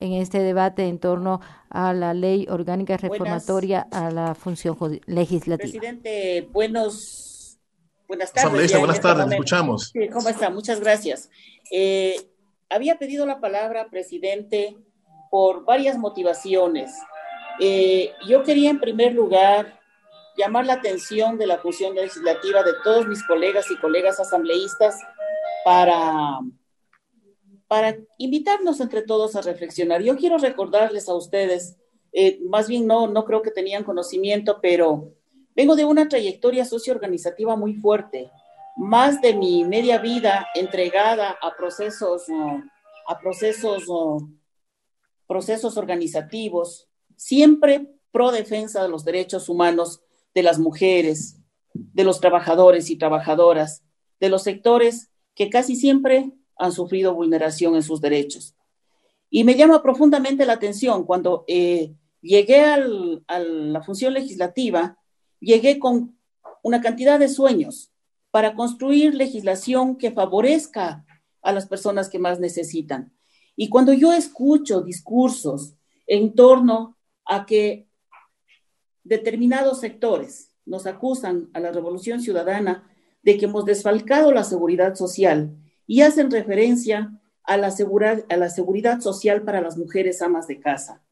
en este debate en torno a la ley orgánica Buenas, reformatoria a la función legislativa. presidente, buenas tardes Asambleísta, ya en buenas este tardes, le momento. escuchamos. Sí, ¿cómo está? Muchas gracias. Eh, Había pedido la palabra, presidente, por varias motivaciones. Yo quería, en primer lugar, llamar la atención de la función legislativa de todos mis colegas y colegas asambleístas para, para invitarnos entre todos a reflexionar. Yo quiero recordarles a ustedes, más bien no creo que tenían conocimiento, pero vengo de una trayectoria socioorganizativa muy fuerte, más de mi media vida entregada a procesos organizativos, siempre pro defensa de los derechos humanos de las mujeres, de los trabajadores y trabajadoras, de los sectores que casi siempre han sufrido vulneración en sus derechos. Y me llama profundamente la atención cuando llegué a la función legislativa, llegué con una cantidad de sueños para construir legislación que favorezca a las personas que más necesitan. Y cuando yo escucho discursos en torno a que determinados sectores nos acusan a la Revolución Ciudadana de que hemos desfalcado la seguridad social y hacen referencia a la seguridad social para las mujeres amas de casa.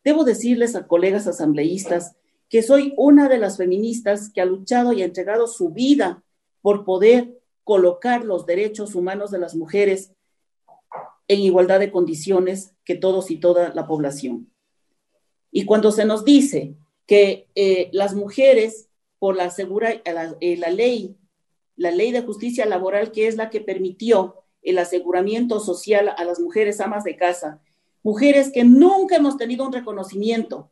Debo decirles a colegas asambleístas que soy una de las feministas que ha luchado y ha entregado su vida por poder colocar los derechos humanos de las mujeres en igualdad de condiciones que todos y toda la población. Y cuando se nos dice que las mujeres, por la ley de justicia laboral, que es la que permitió el aseguramiento social a las mujeres amas de casa, mujeres que nunca hemos tenido un reconocimiento,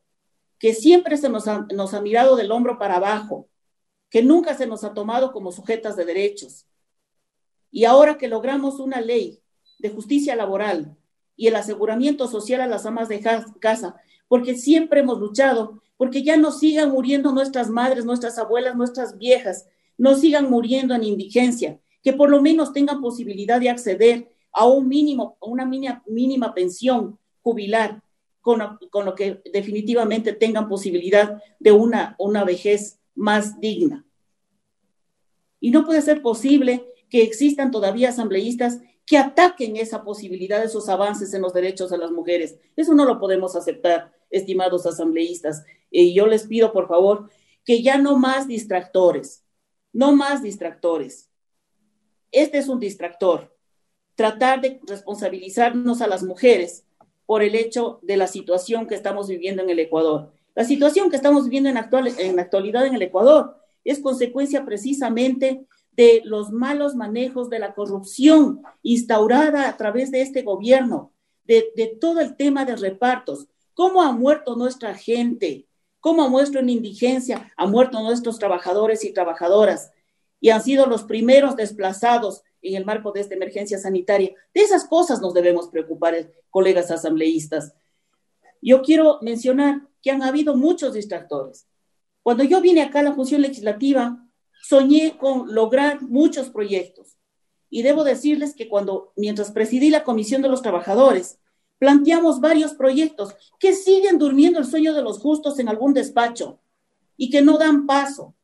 que siempre nos ha mirado del hombro para abajo, que nunca se nos ha tomado como sujetas de derechos. Y ahora que logramos una ley de justicia laboral y el aseguramiento social a las amas de casa, porque siempre hemos luchado, porque ya no sigan muriendo nuestras madres, nuestras abuelas, nuestras viejas, no sigan muriendo en indigencia, que por lo menos tengan posibilidad de acceder a una mínima pensión jubilar, con lo que definitivamente tengan posibilidad de una vejez más digna. Y no puede ser posible que existan todavía asambleístas que ataquen esa posibilidad, esos avances en los derechos de las mujeres. Eso no lo podemos aceptar, estimados asambleístas. Yo les pido, por favor, que ya no más distractores, no más distractores. Este es un distractor. Tratar de responsabilizarnos a las mujeres por el hecho de la situación que estamos viviendo en el Ecuador. La situación que estamos viviendo en la actualidad en el Ecuador es consecuencia precisamente de los malos manejos de la corrupción instaurada a través de este gobierno, de todo el tema de repartos. ¿Cómo ha muerto nuestra gente? ¿Cómo ha muerto en indigencia? Han muerto nuestros trabajadores y trabajadoras y han sido los primeros desplazados en el marco de esta emergencia sanitaria. De esas cosas nos debemos preocupar, colegas asambleístas. Yo quiero mencionar que han habido muchos distractores. Cuando yo vine acá a la función legislativa, soñé con lograr muchos proyectos. Y debo decirles que mientras presidí la Comisión de los Trabajadores, planteamos varios proyectos que siguen durmiendo el sueño de los justos en algún despacho y que no dan paso.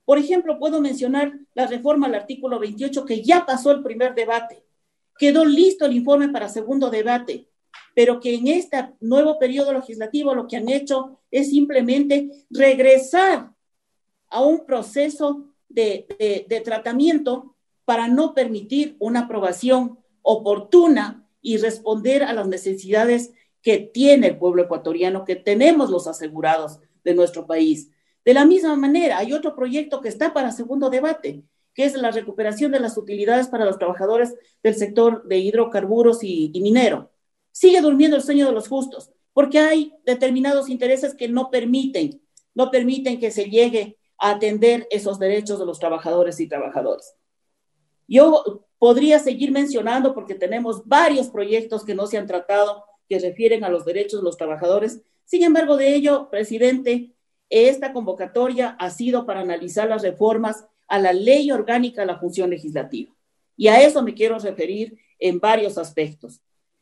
Por ejemplo, puedo mencionar la reforma al artículo 28, que ya pasó el primer debate. Quedó listo el informe para segundo debate, pero que en este nuevo periodo legislativo lo que han hecho es simplemente regresar a un proceso de tratamiento para no permitir una aprobación oportuna y responder a las necesidades que tiene el pueblo ecuatoriano, que tenemos los asegurados de nuestro país. De la misma manera, hay otro proyecto que está para segundo debate, que es la recuperación de las utilidades para los trabajadores del sector de hidrocarburos y minero. Sigue durmiendo el sueño de los justos, porque hay determinados intereses que no permiten que se llegue a atender esos derechos de los trabajadores y trabajadoras. Yo podría seguir mencionando porque tenemos varios proyectos que no se han tratado, que refieren a los derechos de los trabajadores. Sin embargo, de ello, presidente, esta convocatoria ha sido para analizar las reformas a la ley orgánica de la función legislativa. Y a eso me quiero referir en varios aspectos.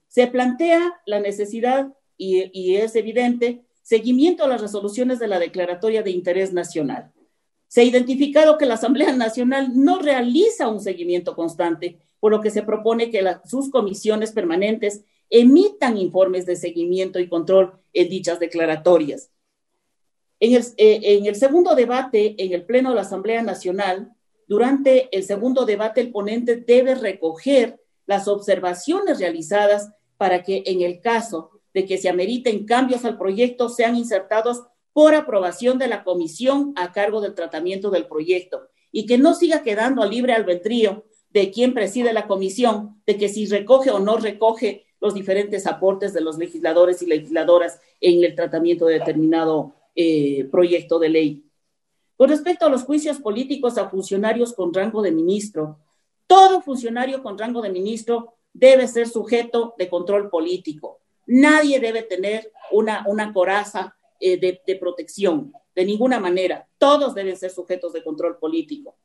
Se plantea la necesidad, y es evidente, seguimiento a las resoluciones de la Declaratoria de Interés Nacional. Se ha identificado que la Asamblea Nacional no realiza un seguimiento constante, por lo que se propone que sus comisiones permanentes emitan informes de seguimiento y control en dichas declaratorias. En el segundo debate, en el Pleno de la Asamblea Nacional, durante el segundo debate, el ponente debe recoger las observaciones realizadas para que, en el caso de que se ameriten cambios al proyecto, sean insertados por aprobación de la comisión a cargo del tratamiento del proyecto, y que no siga quedando a libre albedrío de quien preside la comisión, de que si recoge o no recoge los diferentes aportes de los legisladores y legisladoras en el tratamiento de determinado proyecto de ley. Con respecto a los juicios políticos a funcionarios con rango de ministro, todo funcionario con rango de ministro debe ser sujeto de control político. Nadie debe tener una coraza de protección, de ninguna manera. Todos deben ser sujetos de control político.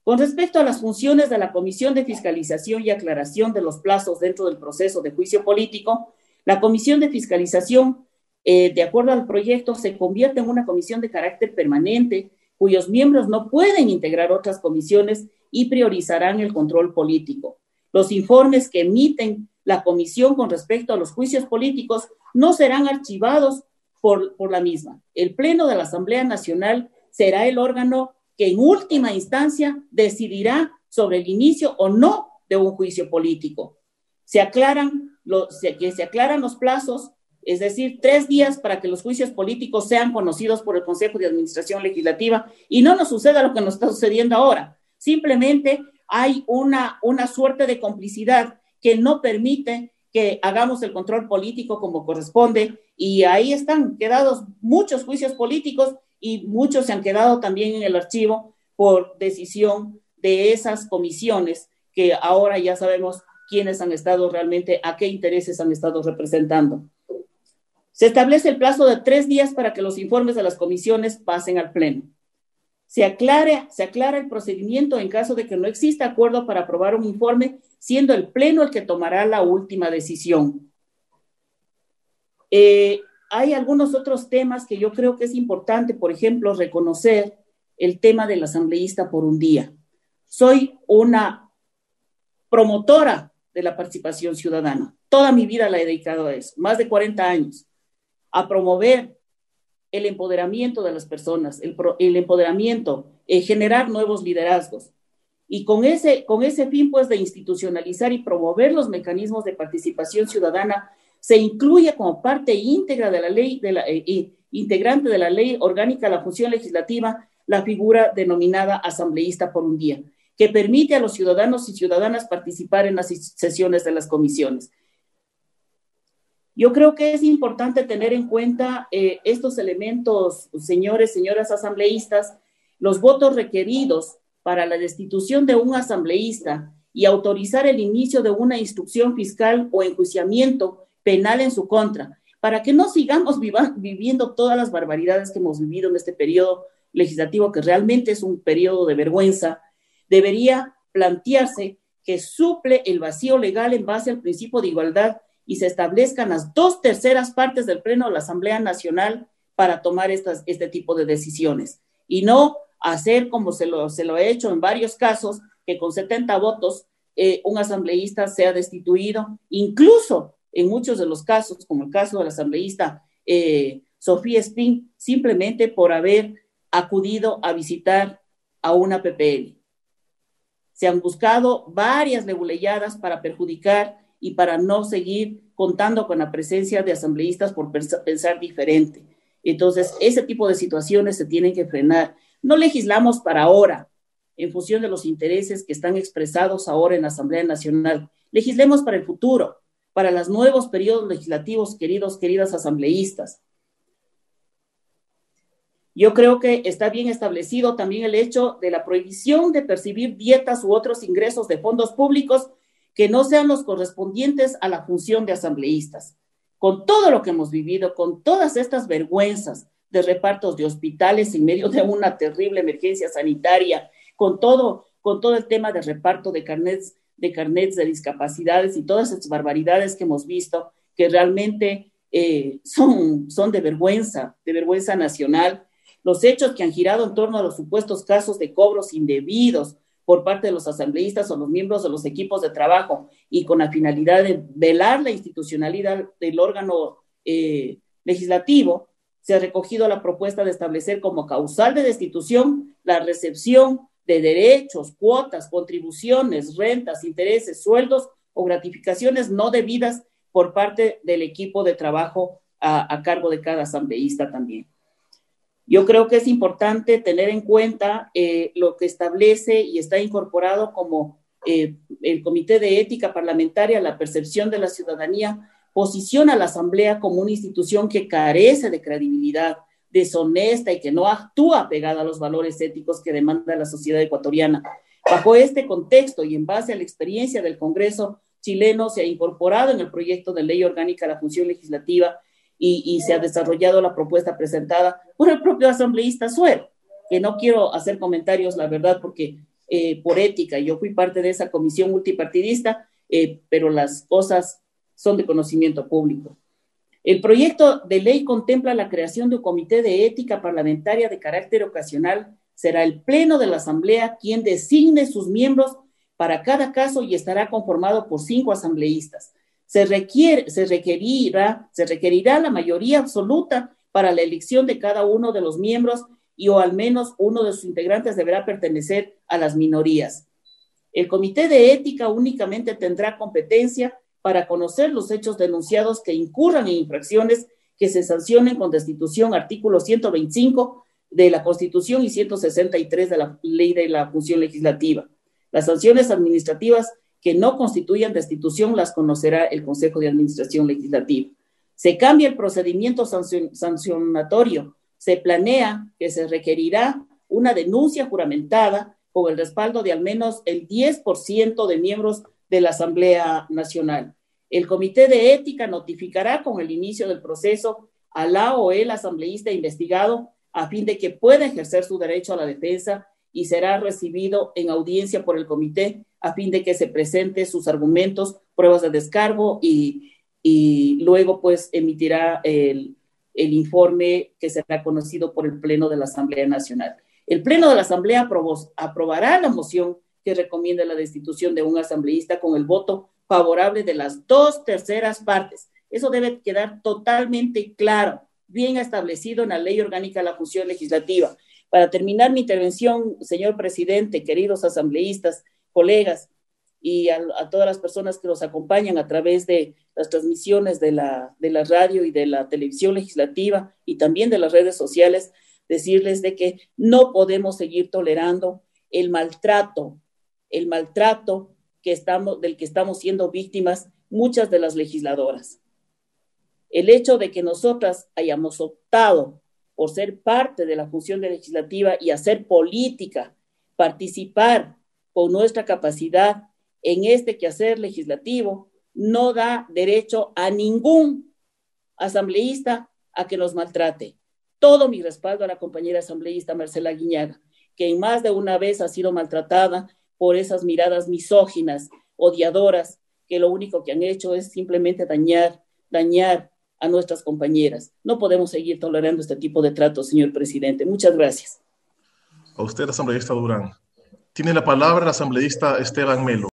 Con respecto a las funciones de la Comisión de Fiscalización y Aclaración de los plazos dentro del proceso de juicio político, la Comisión de Fiscalización, de acuerdo al proyecto, se convierte en una comisión de carácter permanente, cuyos miembros no pueden integrar otras comisiones y priorizarán el control político. Los informes que emiten la comisión con respecto a los juicios políticos no serán archivados por la misma. El Pleno de la Asamblea Nacional será el órgano que en última instancia decidirá sobre el inicio o no de un juicio político. Se aclaran los plazos, es decir, 3 días para que los juicios políticos sean conocidos por el Consejo de Administración Legislativa y no nos suceda lo que nos está sucediendo ahora. Simplemente hay una suerte de complicidad que no permite que hagamos el control político como corresponde, y ahí están quedados muchos juicios políticos y muchos se han quedado también en el archivo por decisión de esas comisiones que ahora ya sabemos quiénes han estado realmente, a qué intereses han estado representando. Se establece el plazo de 3 días para que los informes de las comisiones pasen al Pleno. Se aclara el procedimiento en caso de que no exista acuerdo para aprobar un informe, siendo el Pleno el que tomará la última decisión. Hay algunos otros temas que yo creo que es importante, por ejemplo, reconocer el tema del asambleísta por un día. Soy una promotora de la participación ciudadana. Toda mi vida la he dedicado a eso, más de 40 años, a promover el empoderamiento de las personas, el empoderamiento, generar nuevos liderazgos. Y con ese fin, pues, de institucionalizar y promover los mecanismos de participación ciudadana, se incluye como parte íntegra de la ley, integrante de la ley orgánica de la función legislativa, la figura denominada asambleísta por un día, que permite a los ciudadanos y ciudadanas participar en las sesiones de las comisiones. Yo creo que es importante tener en cuenta estos elementos, señores, señoras asambleístas, los votos requeridos para la destitución de un asambleísta y autorizar el inicio de una instrucción fiscal o enjuiciamiento penal en su contra, para que no sigamos viviendo todas las barbaridades que hemos vivido en este periodo legislativo, que realmente es un periodo de vergüenza. Debería plantearse que suple el vacío legal en base al principio de igualdad y se establezcan las 2/3 partes del Pleno de la Asamblea Nacional para tomar este tipo de decisiones, y no hacer como se lo ha hecho en varios casos, que con 70 votos un asambleísta sea destituido, incluso en muchos de los casos, como el caso de la asambleísta Sofía Espín, simplemente por haber acudido a visitar a una PPL. Se han buscado varias leguleyadas para perjudicar y para no seguir contando con la presencia de asambleístas por pensar diferente. Entonces, ese tipo de situaciones se tienen que frenar. No legislamos para ahora, en función de los intereses que están expresados ahora en la Asamblea Nacional. Legislemos para el futuro, para los nuevos periodos legislativos, queridas asambleístas. Yo creo que está bien establecido también el hecho de la prohibición de percibir dietas u otros ingresos de fondos públicos que no sean los correspondientes a la función de asambleístas. Con todo lo que hemos vivido, con todas estas vergüenzas de repartos de hospitales en medio de una terrible emergencia sanitaria, con todo el tema de reparto de carnets de carnets de discapacidades y todas estas barbaridades que hemos visto, que realmente son de vergüenza nacional. Los hechos que han girado en torno a los supuestos casos de cobros indebidos por parte de los asambleístas o los miembros de los equipos de trabajo y con la finalidad de velar la institucionalidad del órgano legislativo, se ha recogido la propuesta de establecer como causal de destitución la recepción de derechos, cuotas, contribuciones, rentas, intereses, sueldos o gratificaciones no debidas por parte del equipo de trabajo a cargo de cada asambleísta también. Yo creo que es importante tener en cuenta lo que establece y está incorporado como el Comité de Ética Parlamentaria, la percepción de la ciudadanía, posiciona a la Asamblea como una institución que carece de credibilidad, deshonesta y que no actúa pegada a los valores éticos que demanda la sociedad ecuatoriana. Bajo este contexto y en base a la experiencia del Congreso chileno, se ha incorporado en el proyecto de ley orgánica a la función legislativa y se ha desarrollado la propuesta presentada por el propio asambleísta Suero, que no quiero hacer comentarios, la verdad, porque por ética, yo fui parte de esa comisión multipartidista, pero las cosas son de conocimiento público. El proyecto de ley contempla la creación de un comité de ética parlamentaria de carácter ocasional. Será el Pleno de la Asamblea quien designe sus miembros para cada caso y estará conformado por 5 asambleístas. Se requerirá la mayoría absoluta para la elección de cada uno de los miembros o al menos uno de sus integrantes deberá pertenecer a las minorías. El Comité de Ética únicamente tendrá competencia para conocer los hechos denunciados que incurran en infracciones que se sancionen con destitución, artículo 125 de la Constitución y 163 de la Ley de la Función Legislativa. Las sanciones administrativas que no constituyan destitución las conocerá el Consejo de Administración Legislativa. Se cambia el procedimiento sancionatorio. Se planea que se requerirá una denuncia juramentada con el respaldo de al menos el 10% de miembros de la Asamblea Nacional. El Comité de Ética notificará con el inicio del proceso a la o el asambleísta investigado a fin de que pueda ejercer su derecho a la defensa y será recibido en audiencia por el comité a fin de que se presente sus argumentos, pruebas de descargo y luego pues emitirá el informe que será conocido por el Pleno de la Asamblea Nacional. El Pleno de la Asamblea aprobará la moción que recomienda la destitución de un asambleísta con el voto favorable de las 2/3 partes. Eso debe quedar totalmente claro, bien establecido en la Ley Orgánica de la Función Legislativa. Para terminar mi intervención, señor presidente, queridos asambleístas, colegas y a todas las personas que nos acompañan a través de las transmisiones de la radio y de la televisión legislativa y también de las redes sociales, decirles de que no podemos seguir tolerando el maltrato del que estamos siendo víctimas muchas de las legisladoras. El hecho de que nosotras hayamos optado por ser parte de la función legislativa y hacer política, participar con nuestra capacidad en este quehacer legislativo, no da derecho a ningún asambleísta a que nos maltrate. Todo mi respaldo a la compañera asambleísta Marcela Guiñaga, que en más de una vez ha sido maltratada por esas miradas misóginas, odiadoras, que lo único que han hecho es simplemente dañar a nuestras compañeras. No podemos seguir tolerando este tipo de tratos, señor presidente. Muchas gracias. A usted, asambleísta Durán. Tiene la palabra el asambleísta Esteban Melo.